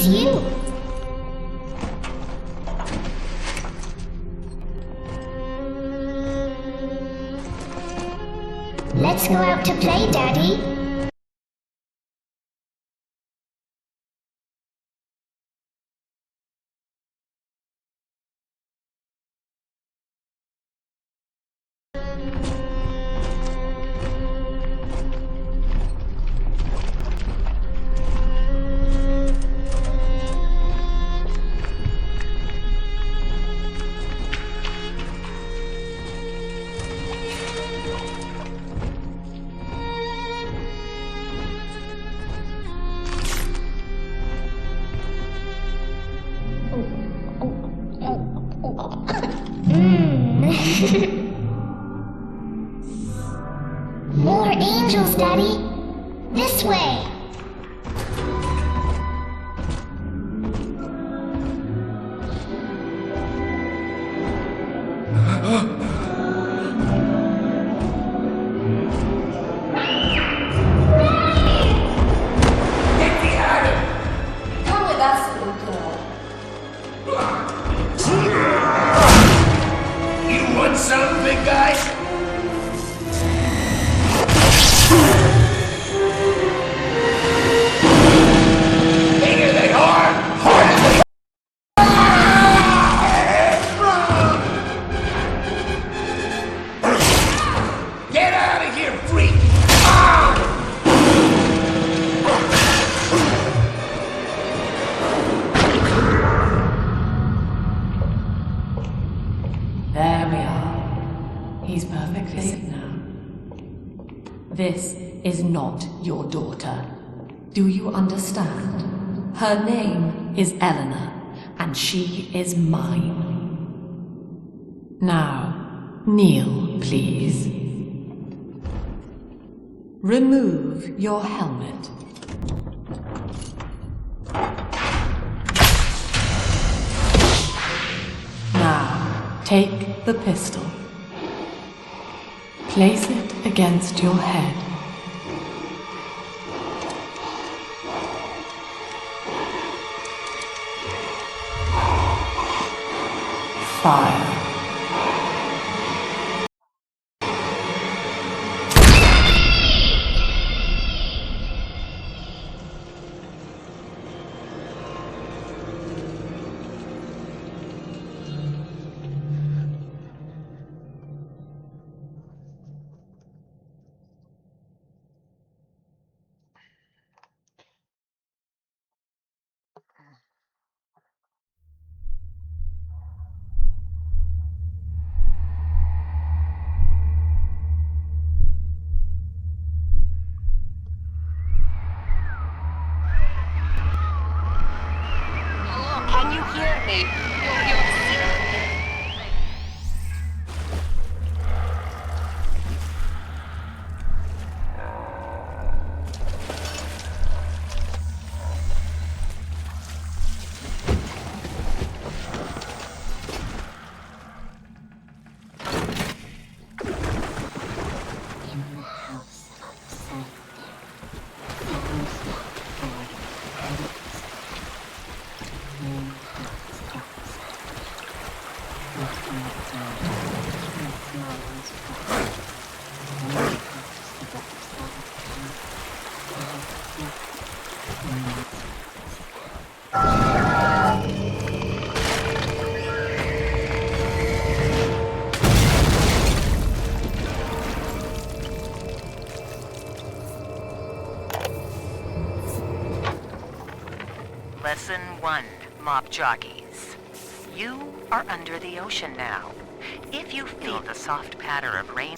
it's you. Let's go out to play, Daddy. More angels, Daddy. This way. Get behind him! Come with us, little girl. You want some, big guy? Bigger than hard! Harder than Get out of here, freak! There we are. He's perfectly safe now. This is not your daughter. Do you understand? Her name is Eleanor, and she is mine. Now, kneel, please. Remove your helmet. Now, take the pistol. Place it against your head. Fire. Can you hear me? Lesson 1, mop jockeys. You are under the ocean now. If you feel the soft patter of rain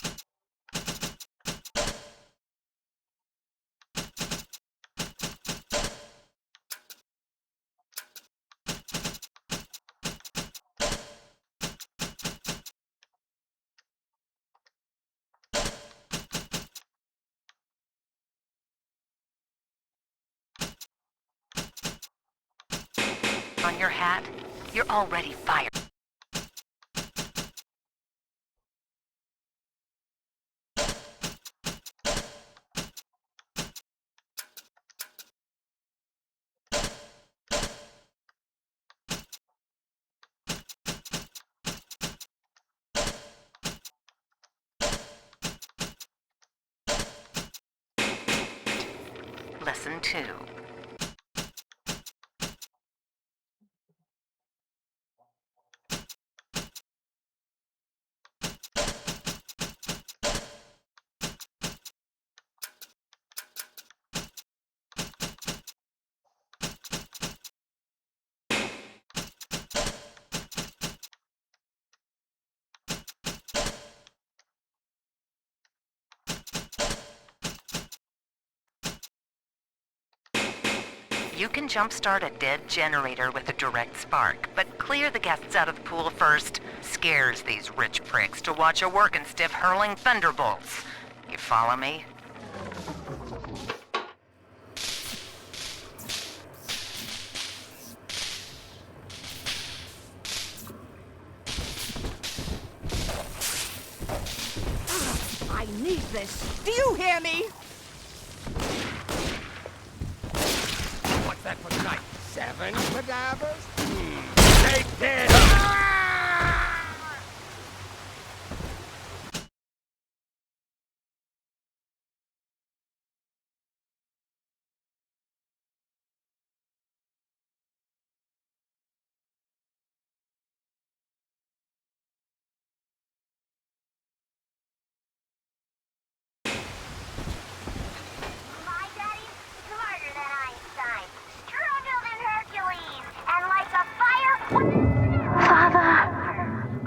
on your hat, you're already fired. Lesson 2. You can jumpstart a dead generator with a direct spark, but clear the guests out of the pool first. Scares these rich pricks to watch a working stiff hurling thunderbolts. You follow me? I need this. Do you hear me? What's that for tonight? 7 cadavers? Take this! My daddy's smarter than Einstein, stronger than Hercules, and like a fire. Father!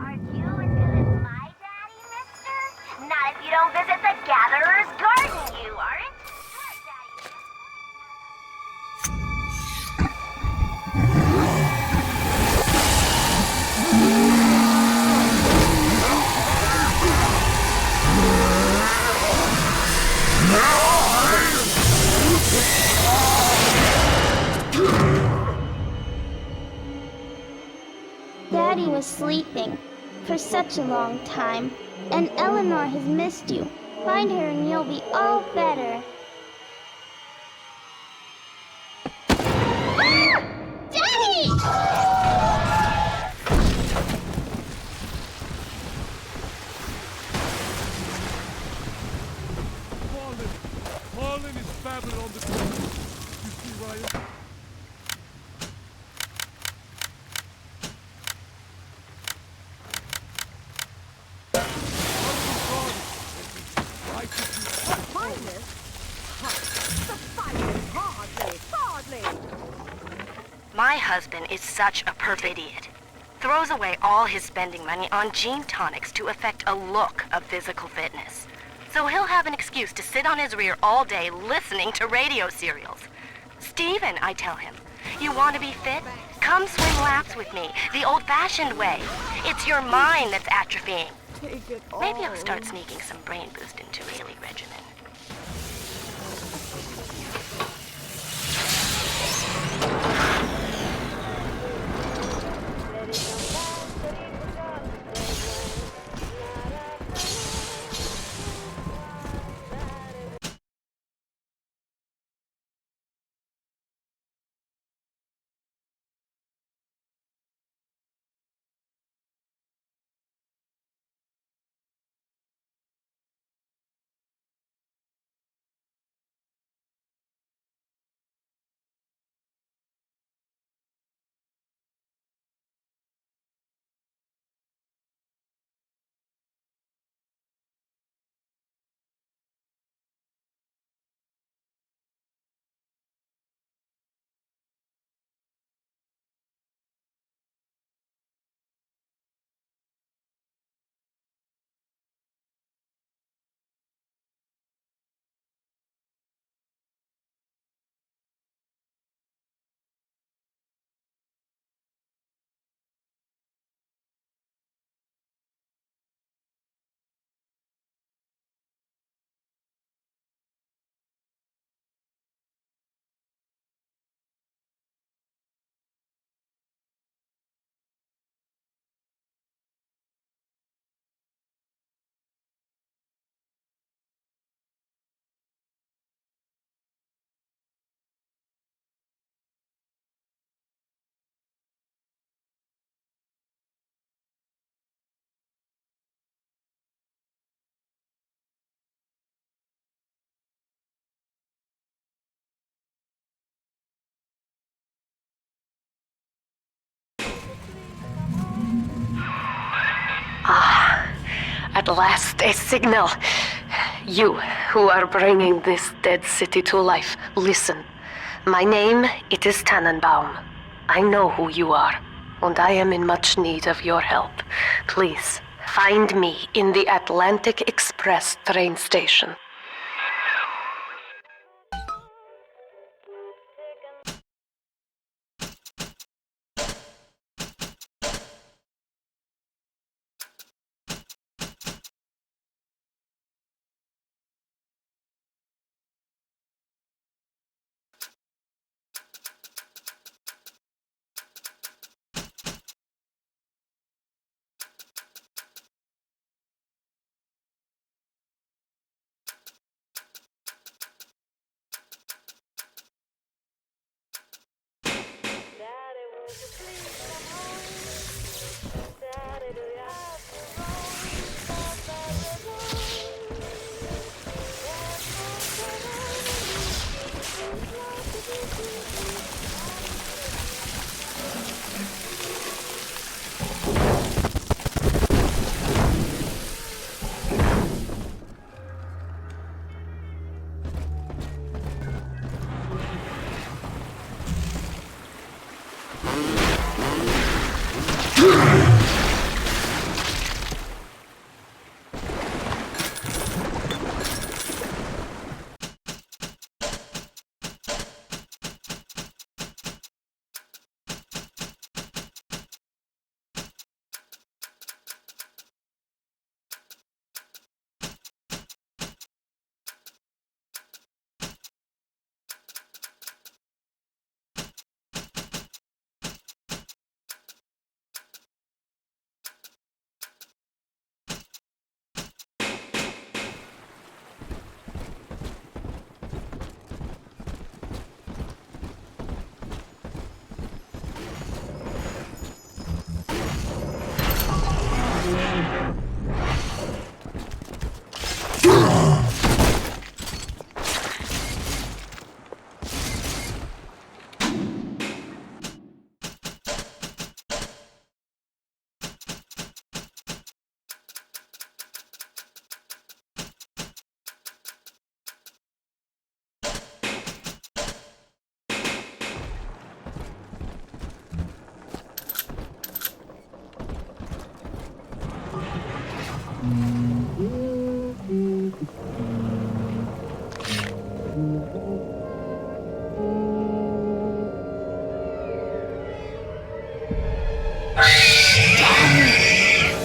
Are you as good as my daddy, mister? Not if you don't visit the Gatherer's Garden, you aren't. Your daddy. Daddy was sleeping for such a long time, and Eleanor has missed you. Find her and you'll be all better. Daddy! Marlin is babbling on the phone. You see, Ryan? Finest? The finest, hardly. My husband is such a perfect idiot. Throws away all his spending money on gene tonics to affect a look of physical fitness. So he'll have an excuse to sit on his rear all day listening to radio serials. Steven, I tell him, you want to be fit? Come swim laps with me, the old-fashioned way. It's your mind that's atrophying. Take it all. Maybe I'll start sneaking some brain boost into Haley regimen. At last, a signal. You, who are bringing this dead city to life, listen. My name, it is Tannenbaum. I know who you are, and I am in much need of your help. Please, find me in the Atlantic Express train station.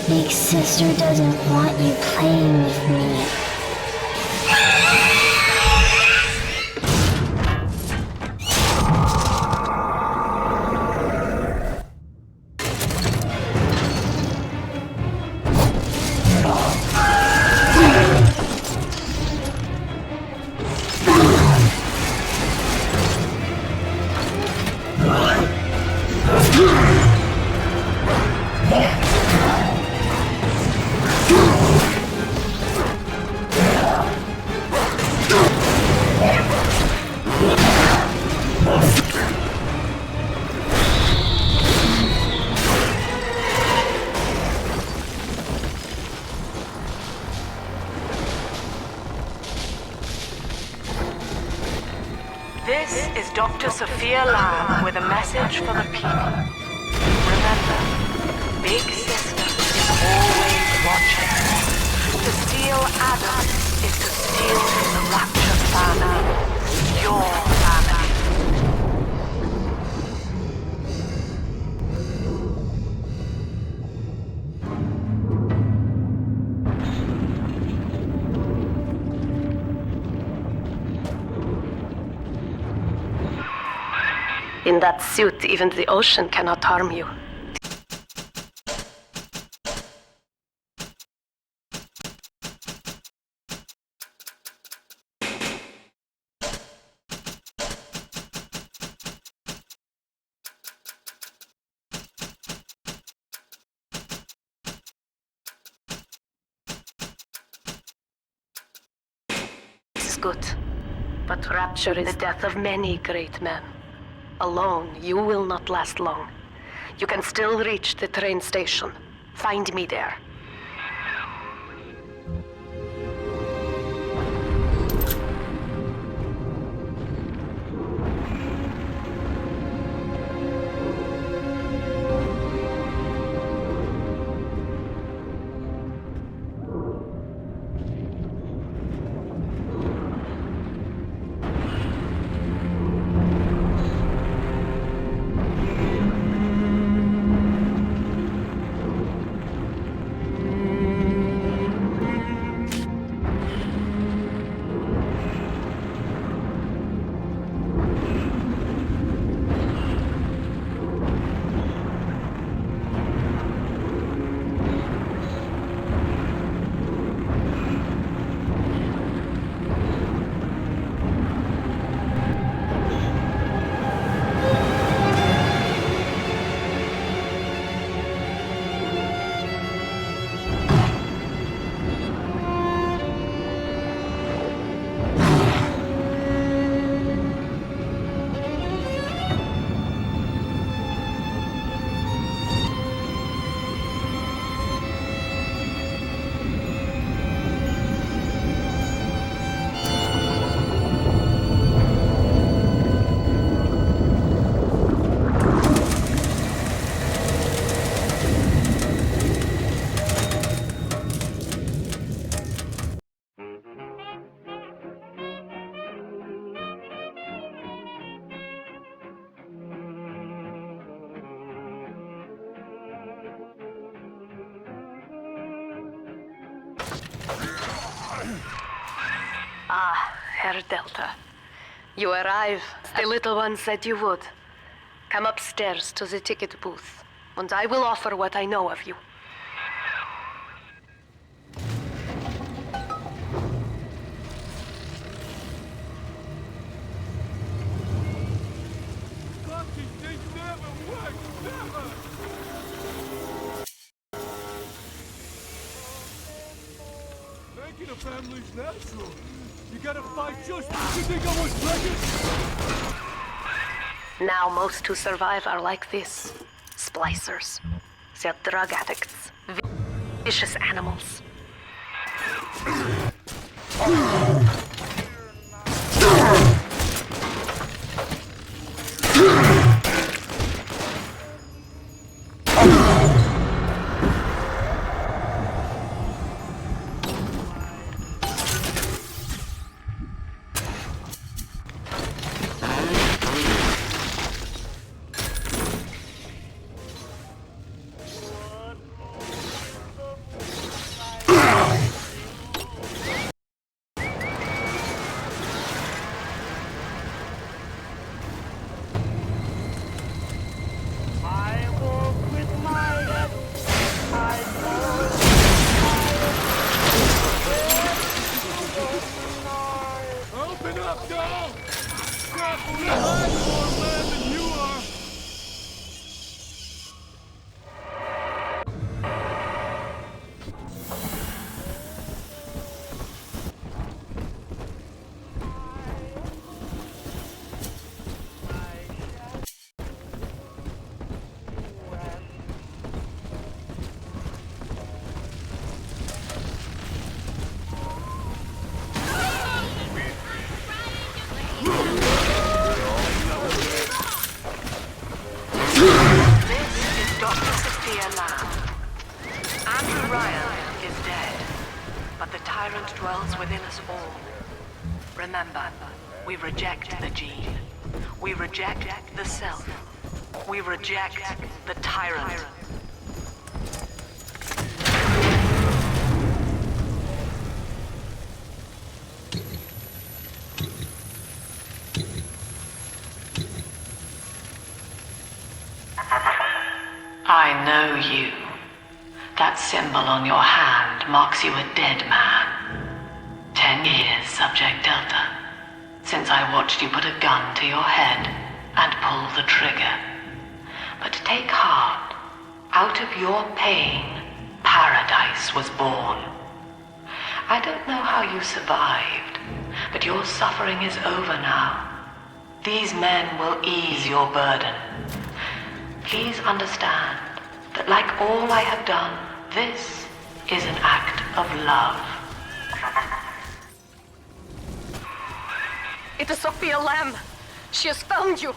Big sister doesn't want you playing with me. This is Dr. Sophia Lamb with a message for the people. Remember, Big Sister is always watching. To steal Adam is to steal the Rapture family. Your family. In that suit, even the ocean cannot harm you. This is good. But rapture is the death of many great men. Alone, you will not last long. You can still reach the train station. Find me there. Ah, Herr Delta. You arrive. The little one said you would. Come upstairs to the ticket booth, and I will offer what I know of you. Fucking thing never works, never! Making a family's natural. You gotta fight just. You think I was pregnant? Now most who survive are like this. Splicers. They're drug addicts. Vicious animals. Open up, dog! Careful, I'm more mad than you are! Dwells within us all. Remember, we reject the gene. We reject the self. We reject the tyrant. I know you. That symbol on your hand marks you a dead man. 10 years, Subject Delta, since I watched you put a gun to your head and pull the trigger. But take heart. Out of your pain, paradise was born. I don't know how you survived, but your suffering is over now. These men will ease your burden. Please understand that like all I have done, this is an act of love. It is Sophia Lamb. She has found you.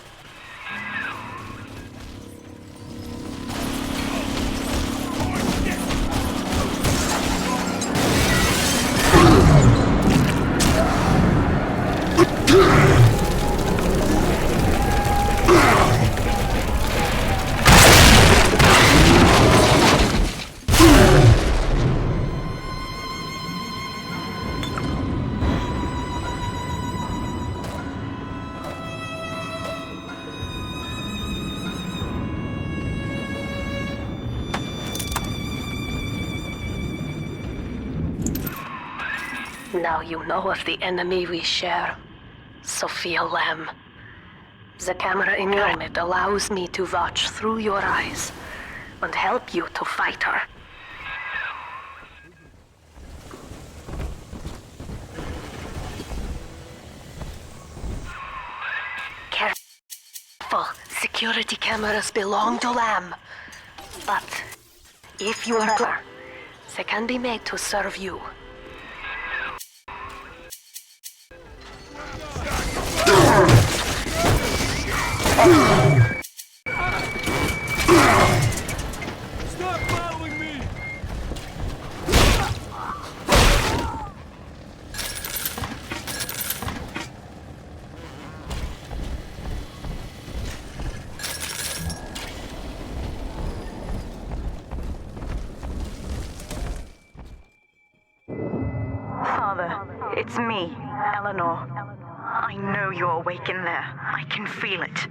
Now you know of the enemy we share, Sophia Lamb. The camera in your helmet allows me to watch through your eyes and help you to fight her. Careful, security cameras belong to Lamb. But if you are her, they can be made to serve you. Stop following me! Father, it's me, Eleanor. I know you're awake in there. I can feel it.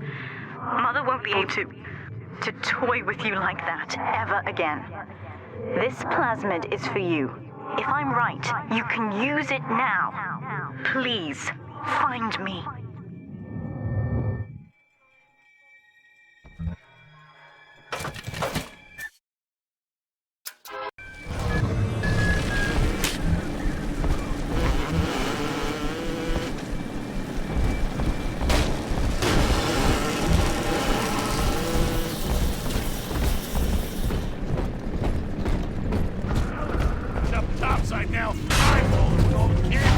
Mother won't be able to toy with you like that ever again. This plasmid is for you. If I'm right, you can use it now. Please, find me. Topside now. Eyeballs don't care.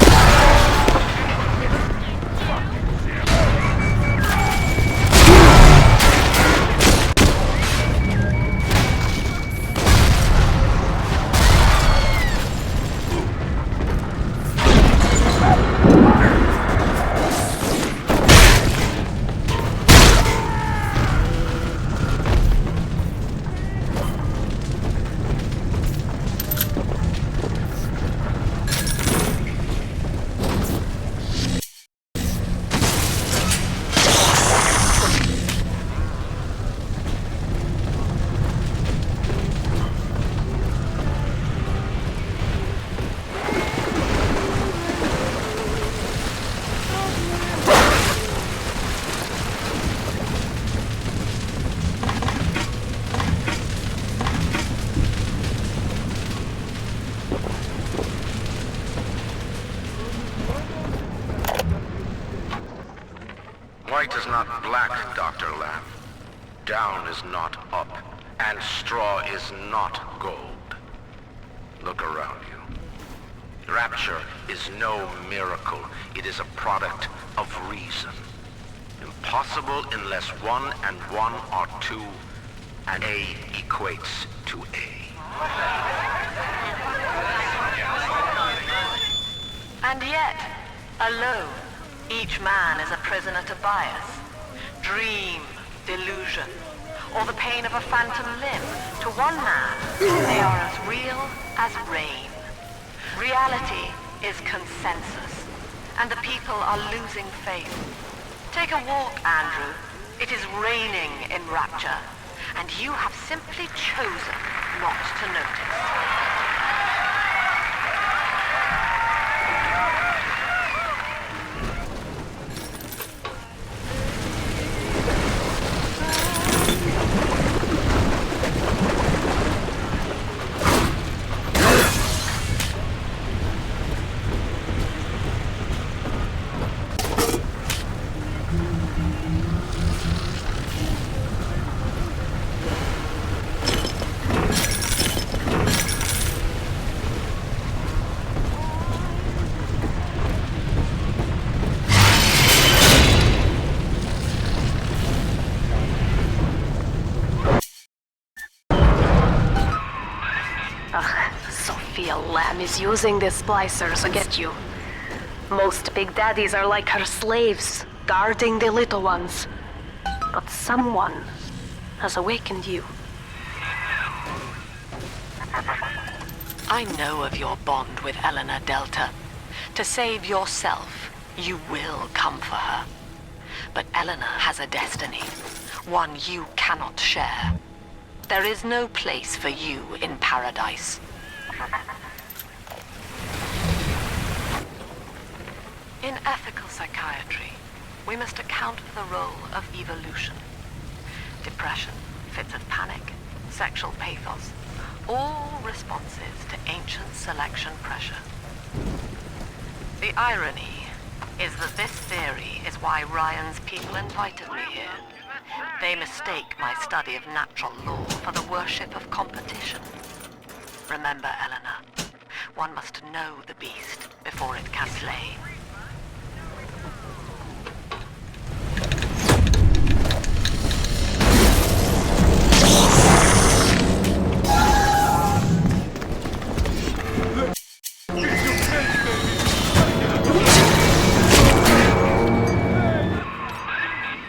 White is not black, Dr. Lamb. Down is not up, and straw is not gold. Look around you. Rapture is no miracle. It is a product of reason. Impossible unless 1 and 1 are 2, and A equates to A. And yet, alone, each man is a prisoner to bias, dream, delusion, or the pain of a phantom limb. To one man, they are as real as rain. Reality is consensus, and the people are losing faith. Take a walk, Andrew. It is raining in Rapture, and you have simply chosen not to notice. Lamb is using the splicers against you. Most big daddies are like her slaves, guarding the little ones. But someone has awakened you. I know of your bond with Eleanor Delta. To save yourself, you will come for her. But Eleanor has a destiny, one you cannot share. There is no place for you in paradise. In ethical psychiatry, we must account for the role of evolution. Depression, fits of panic, sexual pathos, all responses to ancient selection pressure. The irony is that this theory is why Ryan's people invited me here. They mistake my study of natural law for the worship of competition. Remember, Eleanor, one must know the beast before it can slay.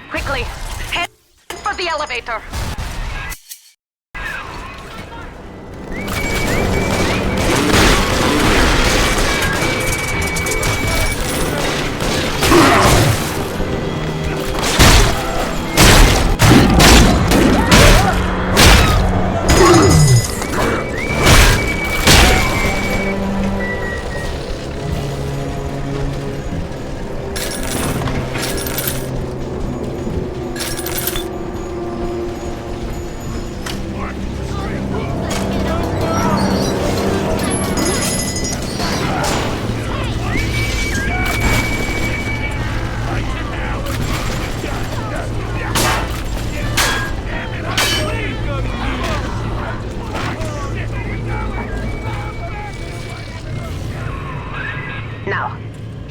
Quickly, head for the elevator.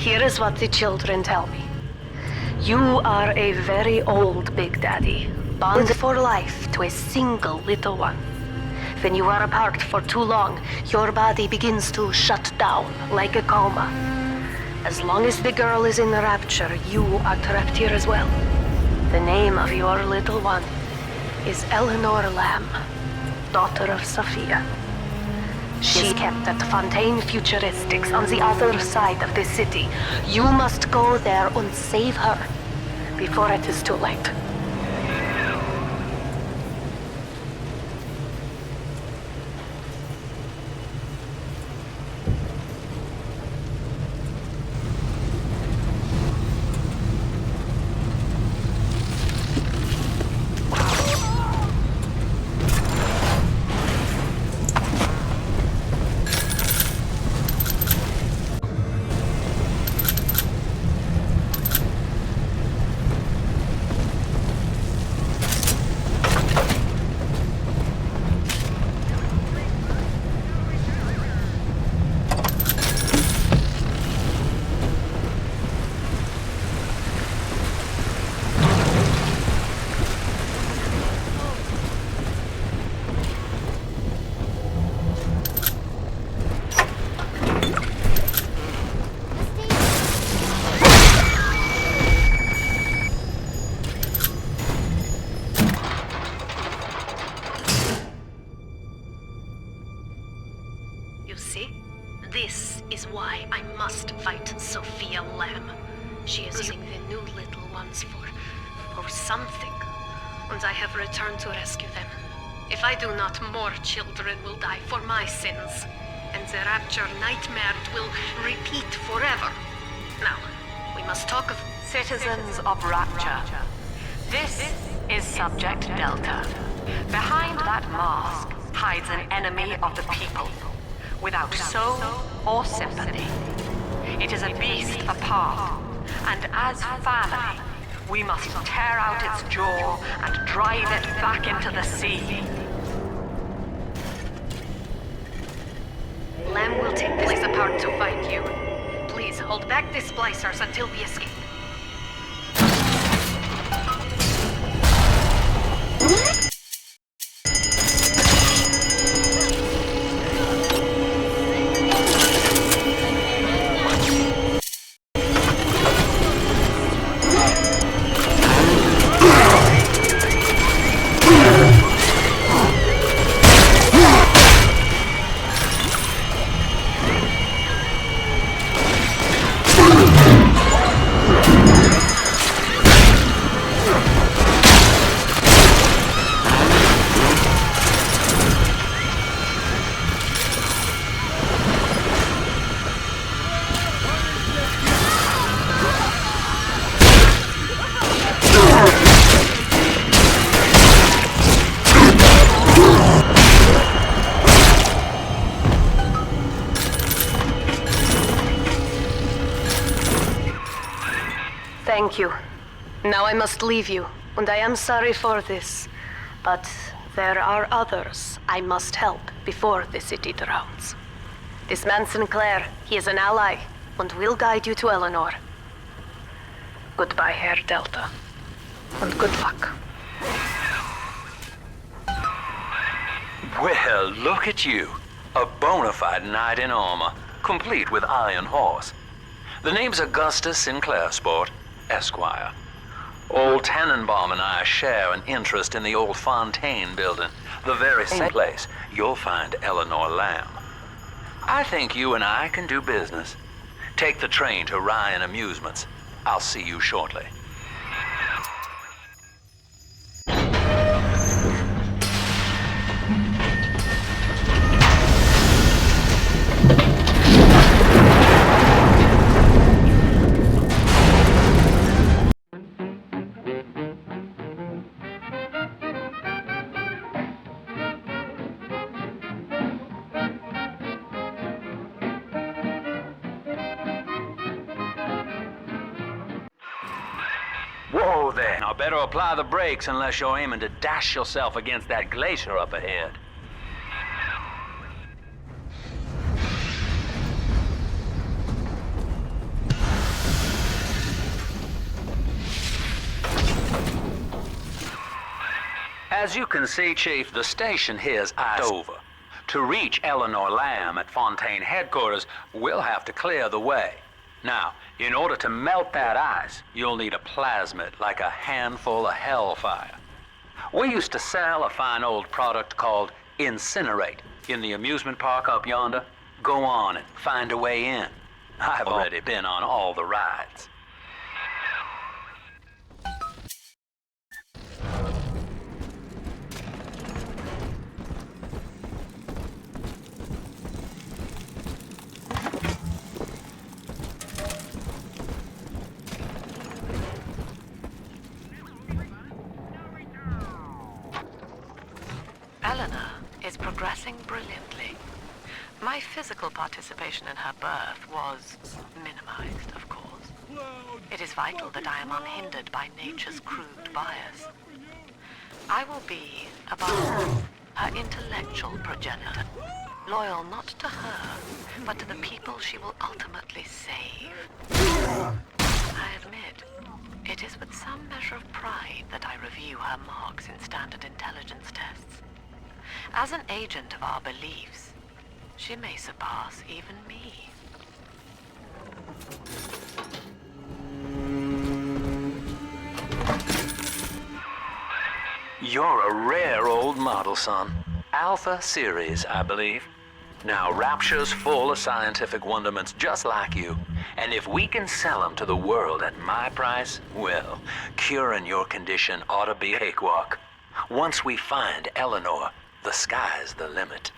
Here is what the children tell me. You are a very old Big Daddy, bound for life to a single little one. When you are apart for too long, your body begins to shut down like a coma. As long as the girl is in the rapture, you are trapped here as well. The name of your little one is Eleanor Lamb, daughter of Sophia. She's kept at Fontaine Futuristics on the other side of the city. You must go there and save her before it is too late. You see? This is why I must fight Sophia Lamb. She is using the new little ones for something. And I have returned to rescue them. If I do not, more children will die for my sins. And the Rapture nightmare will repeat forever. Now, we must talk of... Citizens of Rapture. This is Subject Delta. Behind that mask hides an enemy of the people, without soul or sympathy. It is a beast apart, and as family, we must tear out its jaw and drive it back into the sea. Lamb will take this place apart to find you. Please, hold back the splicers until we escape. Thank you. Now I must leave you, and I am sorry for this. But there are others I must help before the city drowns. This man Sinclair, he is an ally, and will guide you to Eleanor. Goodbye, Herr Delta. And good luck. Well, look at you. A bona fide knight in armor, complete with iron horse. The name's Augustus Sinclair, sport, Esquire. Old Tannenbaum and I share an interest in the old Fontaine building, the very same place you'll find Eleanor Lamb. I think you and I can do business. Take the train to Ryan Amusements. I'll see you shortly. Whoa there. Now better apply the brakes unless you're aiming to dash yourself against that glacier up ahead. As you can see, Chief, the station here's iced over. To reach Eleanor Lamb at Fontaine headquarters, we'll have to clear the way. Now, in order to melt that ice, you'll need a plasmid, like a handful of hellfire. We used to sell a fine old product called Incinerate in the amusement park up yonder. Go on and find a way in. I've already been on all the rides. Eleanor is progressing brilliantly. My physical participation in her birth was minimized, of course. It is vital that I am unhindered by nature's crude bias. I will be, above all, her intellectual progenitor, loyal not to her, but to the people she will ultimately save. I admit, it is with some measure of pride that I review her marks in standard intelligence tests. As an agent of our beliefs, she may surpass even me. You're a rare old model, son. Alpha series, I believe. Now, Rapture's full of scientific wonderments just like you. And if we can sell them to the world at my price, well, curing your condition ought to be a cakewalk. Once we find Eleanor, the sky's the limit.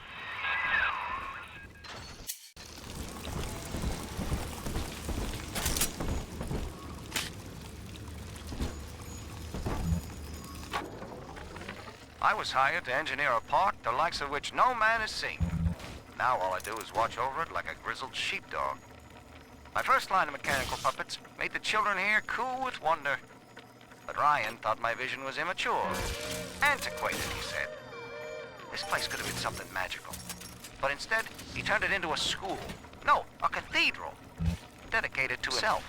I was hired to engineer a park the likes of which no man has seen. Now all I do is watch over it like a grizzled sheepdog. My first line of mechanical puppets made the children here cool with wonder. But Ryan thought my vision was immature. Antiquated, he said. This place could have been something magical. But instead, he turned it into a school. No, a cathedral. Dedicated to himself.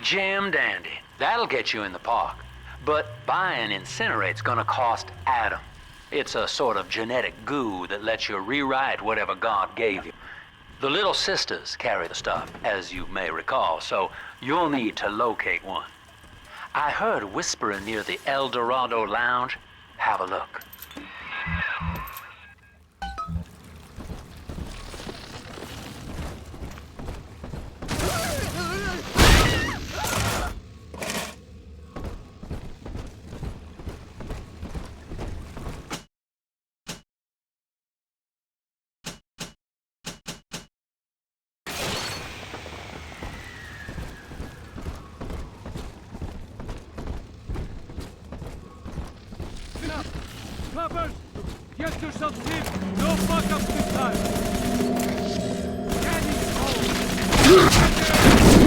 Jam dandy. That'll get you in the park. But buying Incinerate's gonna cost Adam. It's a sort of genetic goo that lets you rewrite whatever God gave you. The Little Sisters carry the stuff, as you may recall, so you'll need to locate one. I heard whispering near the El Dorado Lounge. Have a look. Coppers! Get yourselves in! No fuck-ups this time! Daddy's home!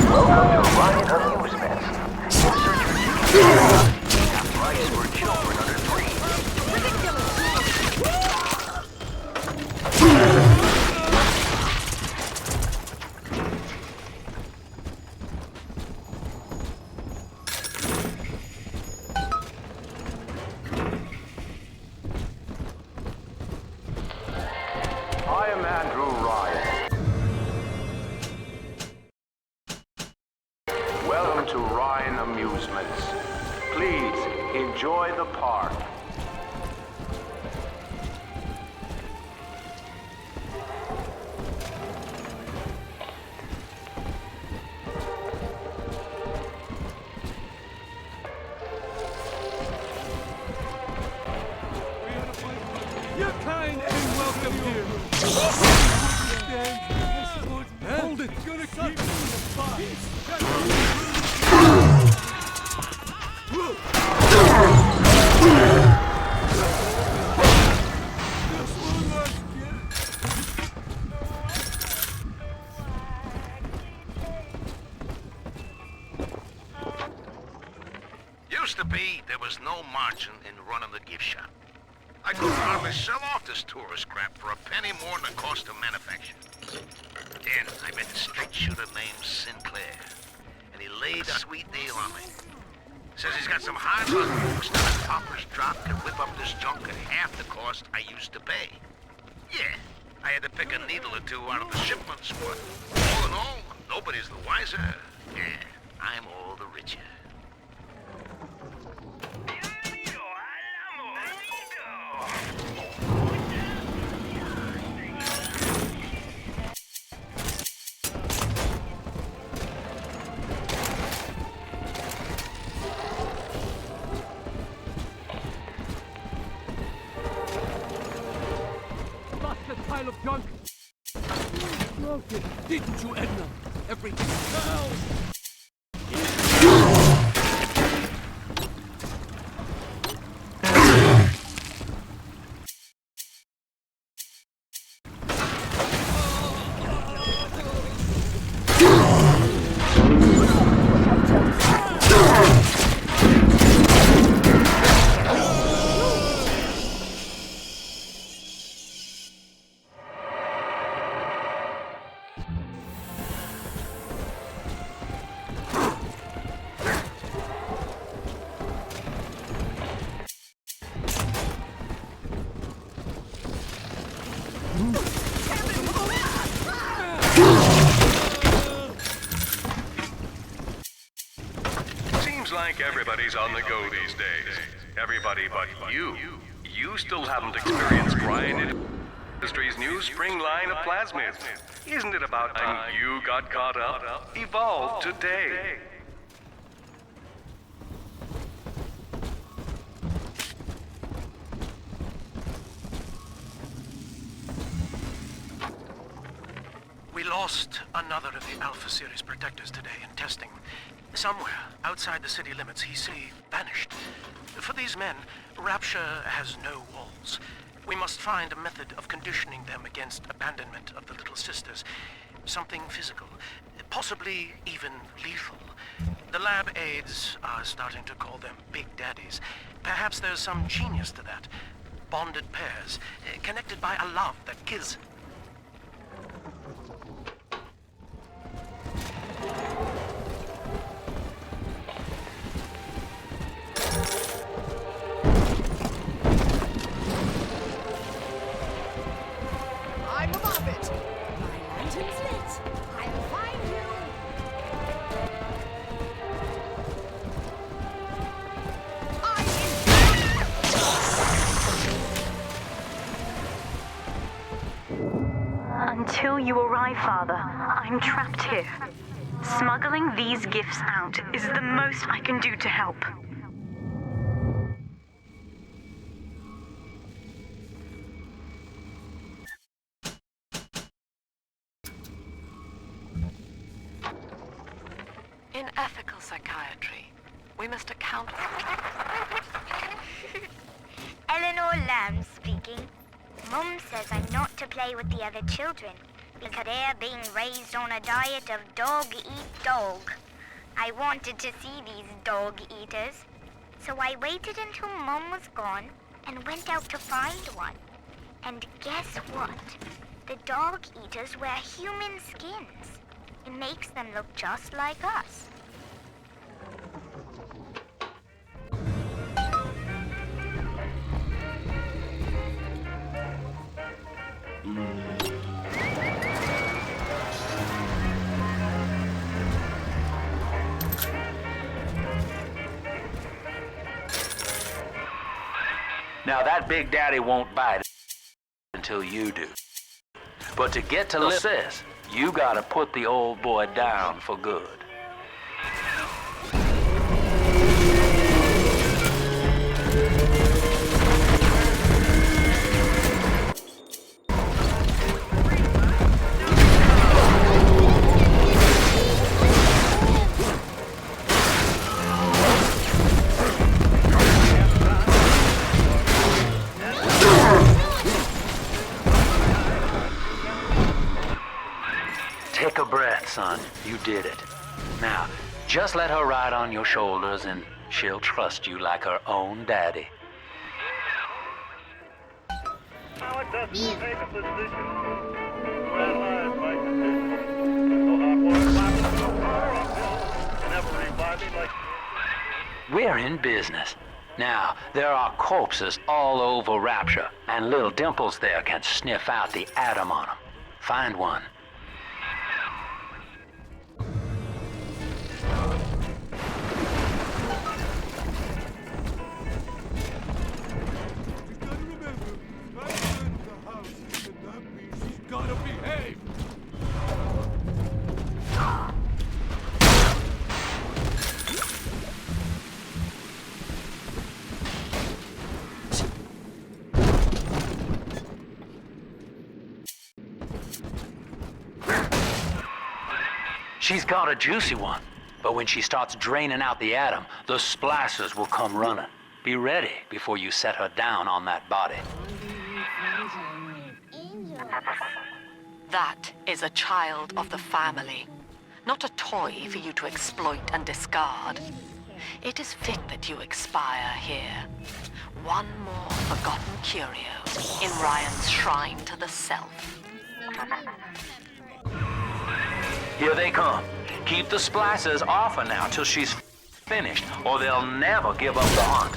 Welcome to Ryan Amusements. Insert your ticket. Half price for children under 3. Welcome to Ryan Amusements. Please enjoy the park. Your kind ain't welcome here! Hold it! It's gonna keep you in the spot! Used to be, there was no margin in running the gift shop. I couldn't hardly sell off this tourist crap for a penny more than the cost of manufacture. Then I met a straight shooter named Sinclair, and he laid a sweet deal on me. Says he's got some hard luck books that a copper's drop can whip up this junk at half the cost I used to pay. Yeah, I had to pick a needle or two out of the shipments, but all in all, nobody's the wiser. Yeah, I'm all the richer. Pile of junk. Broke it, didn't you, Edna? Everything fell. Seems like everybody's on the go these days. Everybody but you. You still haven't experienced Brian Industries' new spring line of plasmids. Isn't it about time you got caught up? Evolved today. We lost another of the Alpha Series protectors today in testing. Somewhere outside the city limits, he vanished. For these men, Rapture has no walls. We must find a method of conditioning them against abandonment of the Little Sisters. Something physical, possibly even lethal. The lab aides are starting to call them Big Daddies. Perhaps there's some genius to that. Bonded pairs, connected by a love that kills. I'm above it. My lantern's lit. I'll find you. Until you arrive, Father, I'm trapped here. Smuggling these gifts out is the most I can do to help. In ethical psychiatry, we must account Eleanor Lamb speaking. Mum says I'm not to play with the other children because they're being raised on a diet of dog-eat-dog. I wanted to see these dog-eaters, so I waited until Mum was gone and went out to find one. And guess what? The dog-eaters wear human skins. It makes them look just like us. Now that Big Daddy won't bite until you do. But to get to Sis, you gotta put the old boy down for good. Take a breath, son. You did it. Now, just let her ride on your shoulders and she'll trust you like her own daddy. Now it doesn't take a position. Well, We're in business. Now, there are corpses all over Rapture, and little Dimples there can sniff out the atom on them. Find one. Gotta behave! She's got a juicy one, but when she starts draining out the atom, the splicers will come running. Be ready before you set her down on that body. That is a child of the family, not a toy for you to exploit and discard. It is fit that you expire here. One more forgotten curio in Ryan's shrine to the self. Here they come. Keep the splicers off her now till she's finished, or they'll never give up the hunt.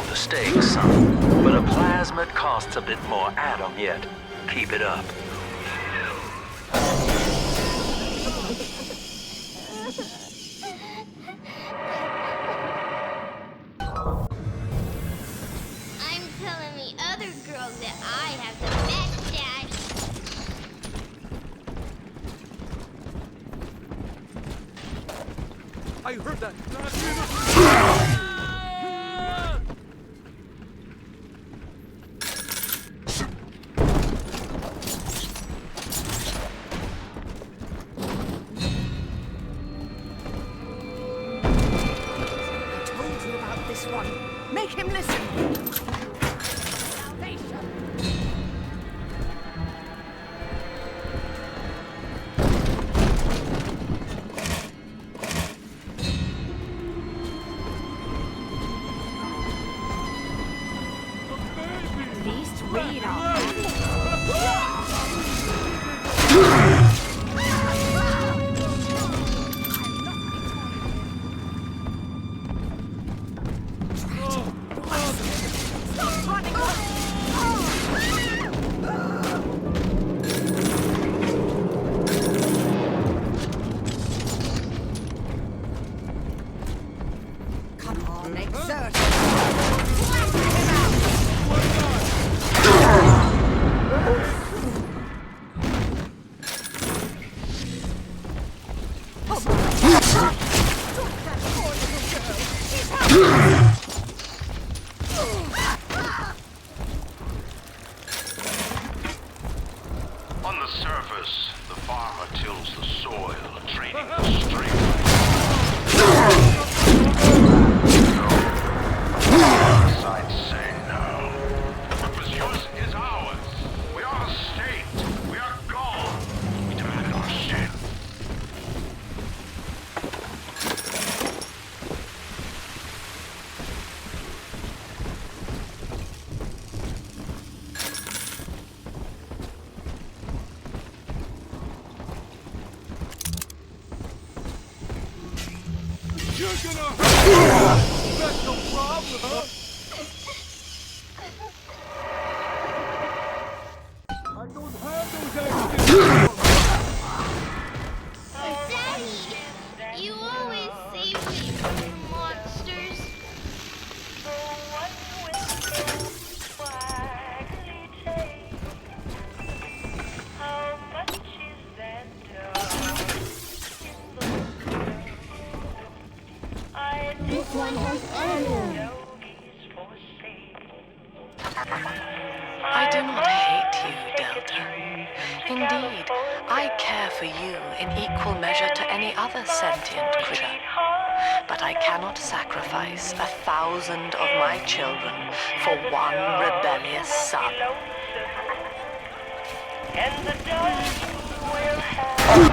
The stakes, son. But a plasmid costs a bit more atom yet. Keep it up. I'm telling the other girls that I have the best dad. I heard that. Make him listen! At least read our On the surface, the farmer tills the soil, training the strength. Sights say no. What was yours is ours. We are a state. We are gone. We demand our share. You're gonna hurt! That's no problem, huh? I don't have those Daddy, you always save me from the monsters. Eleanor's enemy. I do not hate you, Delta. Indeed, I care for you in equal measure to any other sentient critter. But I cannot sacrifice 1,000 of my children for one rebellious son. And the dust will have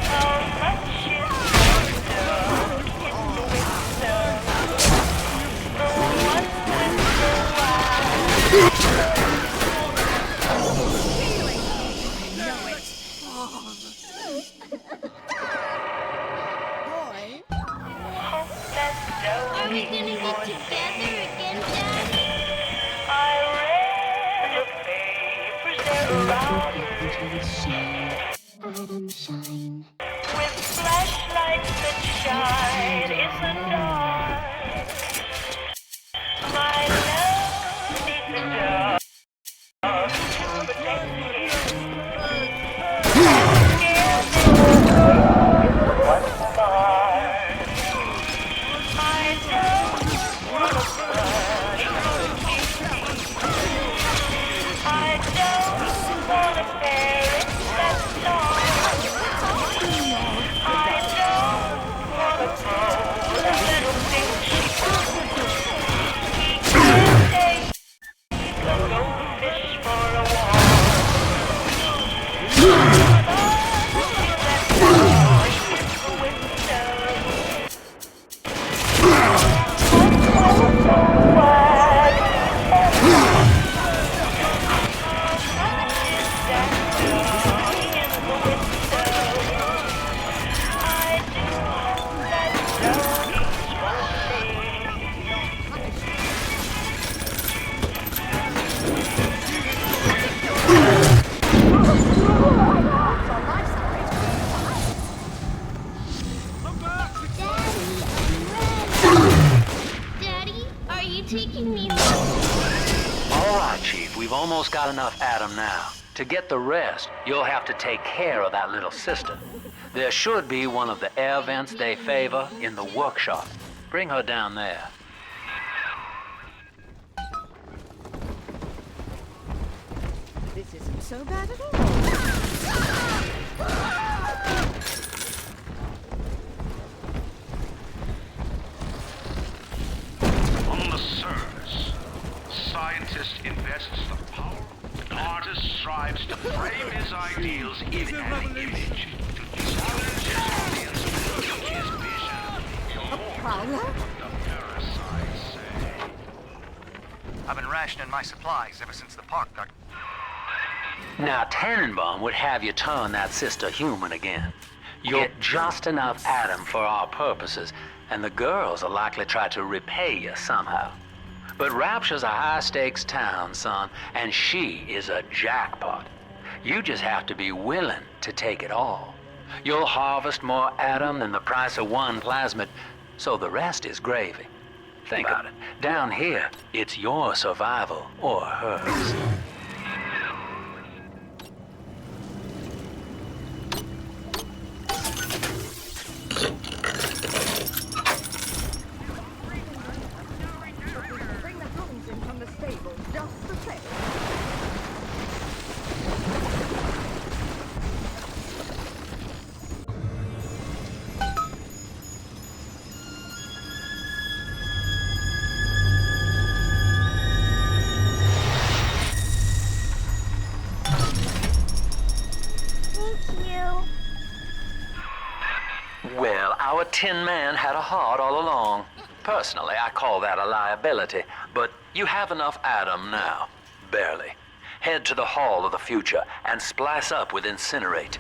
how much is done with the one with the Are we gonna get together again, Daddy? I read the papers, they're around Shine, Adam, shine. with flashlights that shine in the dark. My love needs the dark to protect him. One spark. I don't wanna burn. I don't wanna perish that long. I don't wanna grow a little thing she He can't take a goldfish for a Daddy, are you taking me home? All right, Chief, we've almost got enough Adam now. To get the rest, you'll have to take care of that little sister. There should be one of the air vents they favor in the workshop. Bring her down there. This isn't so bad at all. On the surface, the scientist invests the power. An artist strives to frame his ideals in an image, to challenge his audience with his vision. A prowler? The parasites say. I've been rationing my supplies ever since the park got... Now, Tannenbaum would have you turn that sister human again. You'll get just enough Adam for our purposes, and the girls will likely try to repay you somehow. But Rapture's a high-stakes town, son, and she is a jackpot. You just have to be willing to take it all. You'll harvest more Adam than the price of one plasmid, so the rest is gravy. Think about it. Down here, it's your survival or hers. Bring the hounds in from the stable, just the same. Thank you. Well, our Tin Man had a heart all along. Personally, I call that a liability, but you have enough Adam now. Barely. Head to the Hall of the Future and splice up with Incinerate.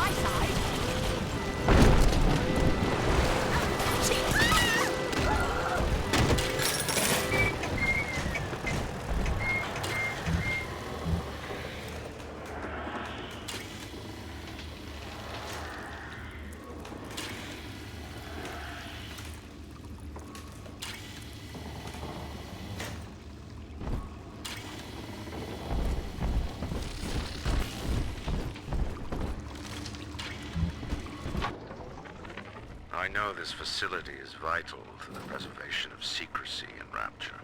my side. I know this facility is vital to the preservation of secrecy in Rapture,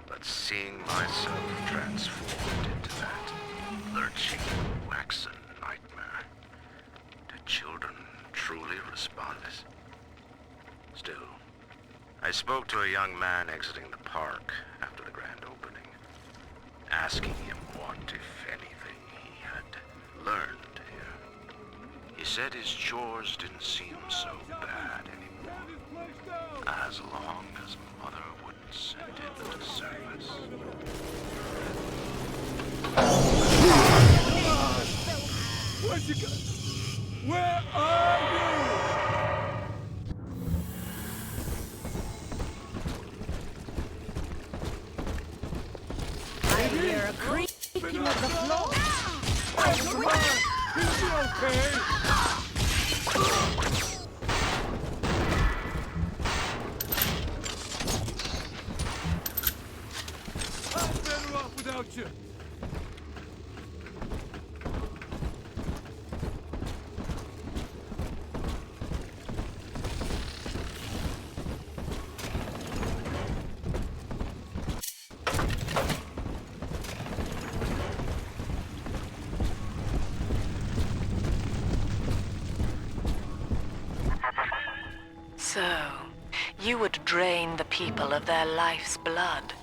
but seeing myself transformed into that lurching, waxen nightmare, do children truly respond? Still, I spoke to a young man exiting the park after the grand opening, asking him what, if anything, he had learned here. He said his chores didn't seem so bad anymore, as long as Mother wouldn't send him to service. Where'd you go? Where are you? I hear a creaking of the floor. Oh, come on! Is he okay? I'm better off without you. So, you would drain the people of their life's blood.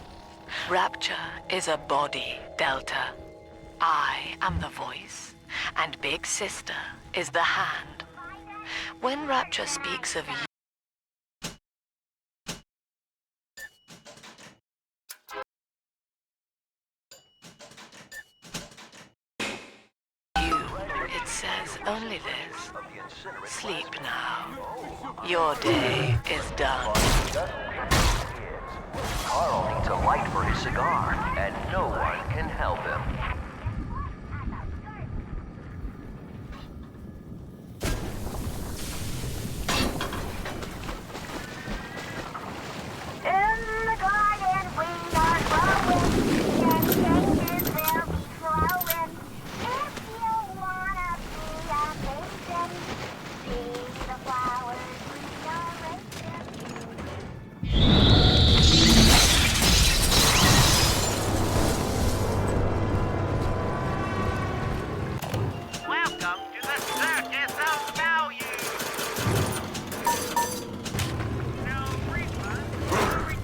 Rapture is a body, Delta. I am the voice, and Big Sister is the hand. When Rapture speaks of you, it says only this. Sleep now. Your day is done. Carl needs a light for his cigar, and no one can help him. In the garden we are growing, and changes will be flowing. If you wanna be amazing, see the flowers we are raising. Welcome to the Circus of Value. No refund, return.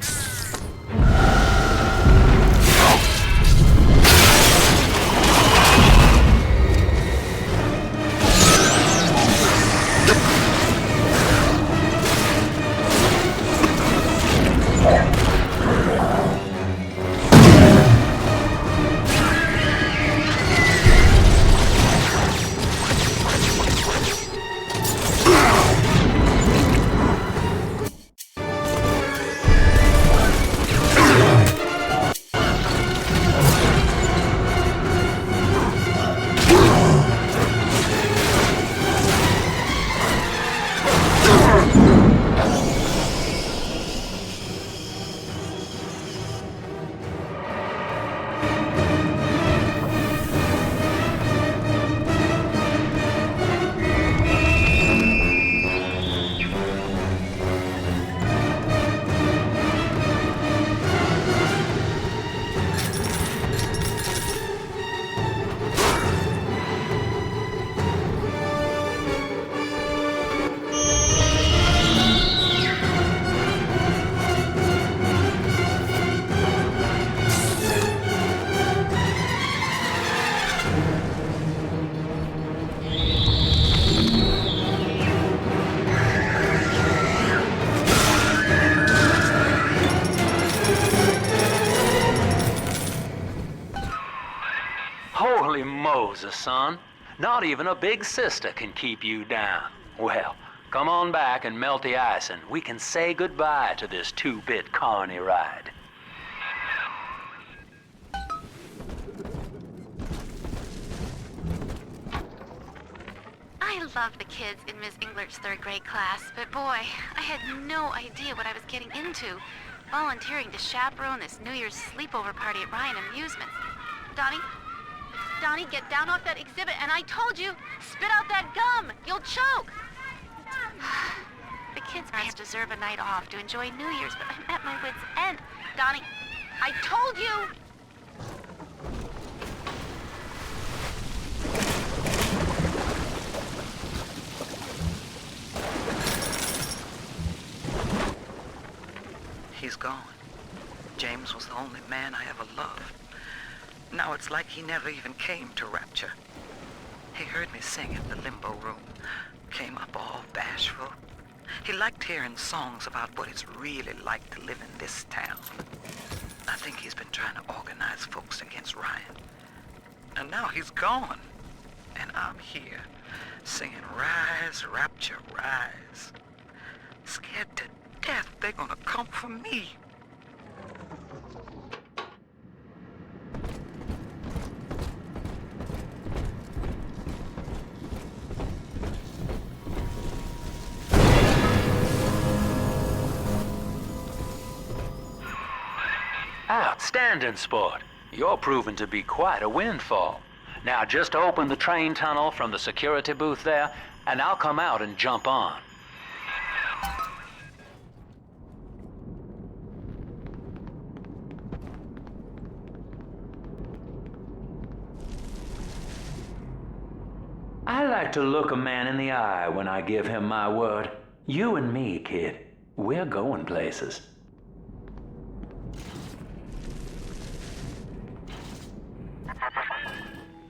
Holy Moses, son. Not even a big sister can keep you down. Well, come on back and melt the ice and we can say goodbye to this two-bit carny ride. I love the kids in Miss Englert's third grade class, but boy, I had no idea what I was getting into. Volunteering to chaperone this New Year's sleepover party at Ryan Amusements. Donnie, get down off that exhibit, and I told you, spit out that gum! You'll choke! The kids' parents deserve a night off to enjoy New Year's, but I'm at my wit's end. Donnie, I told you! He's gone. James was the only man I ever loved. Now it's like he never even came to Rapture. He heard me sing in the limbo room, came up all bashful. He liked hearing songs about what it's really like to live in this town. I think he's been trying to organize folks against Ryan. And now he's gone. And I'm here, singing Rise, Rapture, Rise. Scared to death they're gonna come for me. Outstanding, sport. You're proving to be quite a windfall. Now just open the train tunnel from the security booth there, and I'll come out and jump on. I like to look a man in the eye when I give him my word. You and me, kid, we're going places.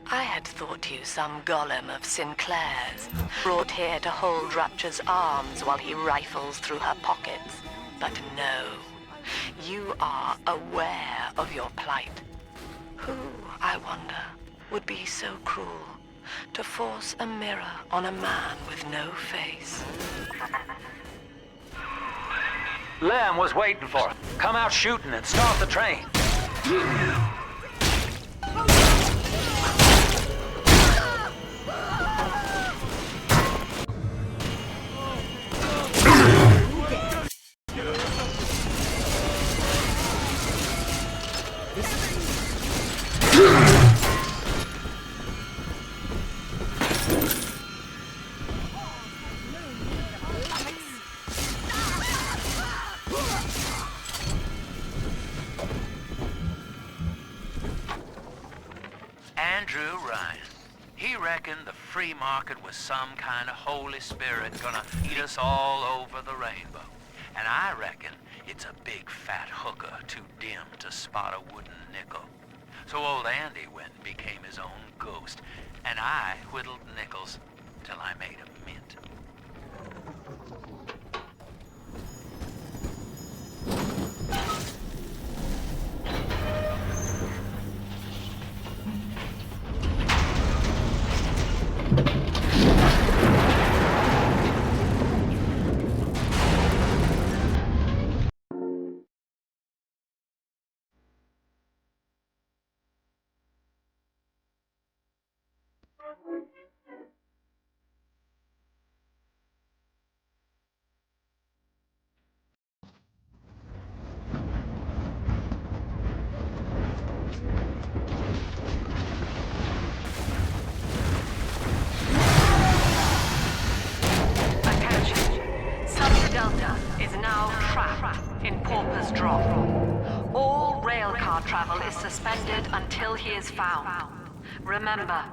I had thought you some golem of Sinclair's, brought here to hold Rapture's arms while he rifles through her pockets. But no, you are aware of your plight. Who, I wonder, would be so cruel to force a mirror on a man with no face? Lamb was waiting for it. Come out shooting and start the train. Andrew Ryan. He reckoned the free market was some kind of Holy Spirit gonna feed us all over the rainbow. And I reckon it's a big fat hooker too dim to spot a wooden nickel. So old Andy went and became his own ghost, and I whittled nickels till I made a mint. Delta is now trapped in Pauper's Drop. All railcar travel is suspended until he is found. Remember,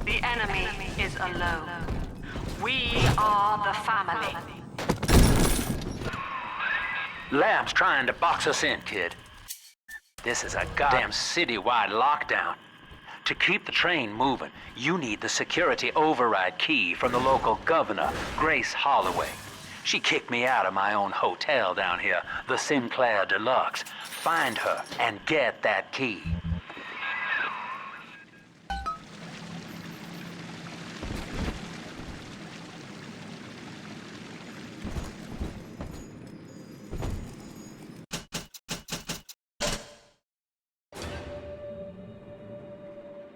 the enemy is alone. We are the family. Lamb's trying to box us in, kid. This is a goddamn citywide lockdown. To keep the train moving, you need the security override key from the local governor, Grace Holloway. She kicked me out of my own hotel down here, the Sinclair Deluxe. Find her and get that key.